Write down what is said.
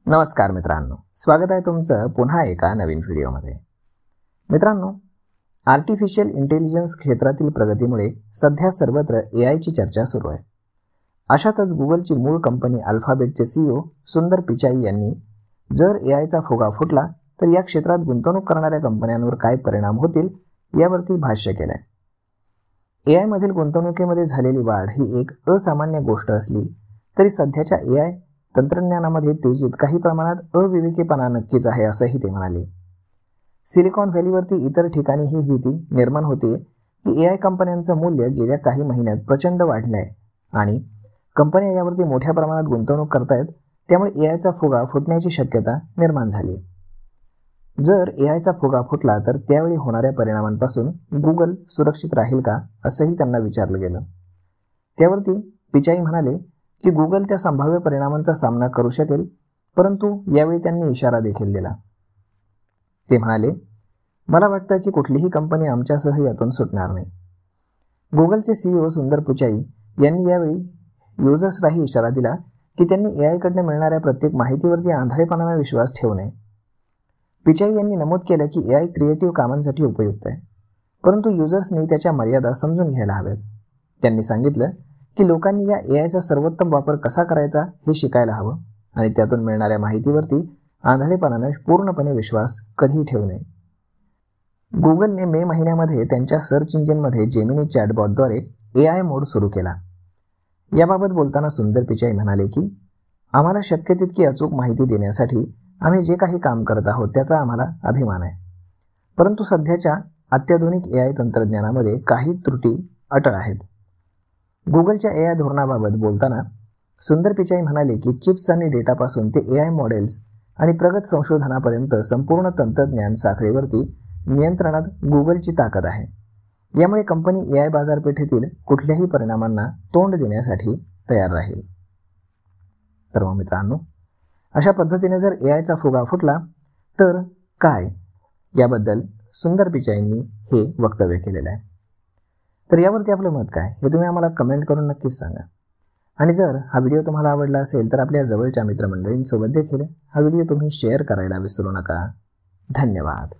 नमस्कार मित्रांनो, स्वागत आहे तुमचं पुन्हा एका नवीन व्हिडिओमध्ये। मित्रांनो, आर्टिफिशियल इंटेलिजन्स क्षेत्रातील प्रगतीमुळे सध्या सर्वत्र एआयची चर्चा सुरू आहे। अशातच गुगलची मूळ कंपनी अल्फाबेटचे सीईओ सुंदर पिचाई यांनी जर एआयचा फुगा फुटला तर या क्षेत्रात गुंतवणूक करणाऱ्या कंपन्यांवर काय परिणाम होतील यावरती भाष्य केलंय। एआय मधील गुंतवणुकीमध्ये झालेली वाढ ही एक असामान्य गोष्ट असली तरी सध्याच्या एआय तंत्रज्ञानामध्ये तेजीत काही प्रमाणात अविवेकीपणा नक्कीच आहे असंही ते म्हणाले। सिलिकॉन व्हॅलीवरती इतर ठिकाणी ही भीती निर्माण होते की एआय कंपन्यांचं मूल्य गेल्या काही महिन्यात प्रचंड वाढलं आहे आणि कंपन्या यावरती मोठ्या प्रमाणात गुंतवणूक करतायत, त्यामुळे एआयचा फुगा फुटण्याची शक्यता निर्माण झाली। जर एआयचा फुगा फुटला तर त्यावेळी होणाऱ्या परिणामांपासून गुगल सुरक्षित राहील का असंही त्यांना विचारलं गेलं। त्यावरती पिचाई म्हणाले की गुगल त्या संभाव्य परिणामांचा सामना करू शकेल, परंतु यावेळी त्यांनी इशारा देखील दिला। ते म्हणाले, मला वाटतं की कुठलीही कंपनी आमच्यासह यातून सुटणार नाही। गुगलचे सीईओ सुंदर पिचाई यांनी यावेळी युजर्सलाही इशारा दिला की त्यांनी एआयकडनं मिळणाऱ्या प्रत्येक माहितीवरती आंधळेपणाने विश्वास ठेवू नये। पिचाई यांनी नमूद केलं की एआय क्रिएटिव्ह कामांसाठी उपयुक्त आहे, परंतु युजर्सनी त्याच्या मर्यादा समजून घ्यायला हव्यात। त्यांनी सांगितलं की लोकांनी या एआयचा सर्वोत्तम वापर कसा करायचा हे शिकायला हवं आणि त्यातून मिळणाऱ्या माहितीवरती आंधळेपणाने पूर्णपणे विश्वास कधीही ठेवू नये। गुगलने मे महिन्यामध्ये त्यांच्या सर्च इंजिनमध्ये जेमिनी चॅटबॉटद्वारे एआय मोड सुरू केला। याबाबत बोलताना सुंदर पिचाई म्हणाले की आम्हाला शक्य तितकी अचूक माहिती देण्यासाठी आम्ही जे काही काम करत आहोत त्याचा आम्हाला अभिमान आहे, परंतु सध्याच्या अत्याधुनिक एआय तंत्रज्ञानामध्ये काही त्रुटी अटळ आहेत। गुगलच्या एआय धोरणाबाबत बोलताना सुंदर पिचाई म्हणाले की चिप्स आणि डेटापासून ते एआय मॉडेल्स आणि प्रगत संशोधनापर्यंत संपूर्ण तंत्रज्ञान साखळीवरती नियंत्रणात गुगलची ताकद आहे। यामुळे कंपनी एआय बाजारपेठेतील कुठल्याही परिणामांना तोंड देण्यासाठी तयार राहील। तर मग मित्रांनो, अशा पद्धतीने जर एआयचा फुगा फुटला तर काय, याबद्दल सुंदर पिचाईंनी हे वक्तव्य केलेलं आहे। तर यावरती आपलं मत काय हे तुम्ही आम्हाला कमेंट करून नक्कीच सांगा। आणि जर हा व्हिडिओ तुम्हाला आवडला असेल तर आपल्या जवळच्या मित्रमंडळींसोबत देखील हा व्हिडिओ तुम्ही शेअर करायला विसरू नका। धन्यवाद।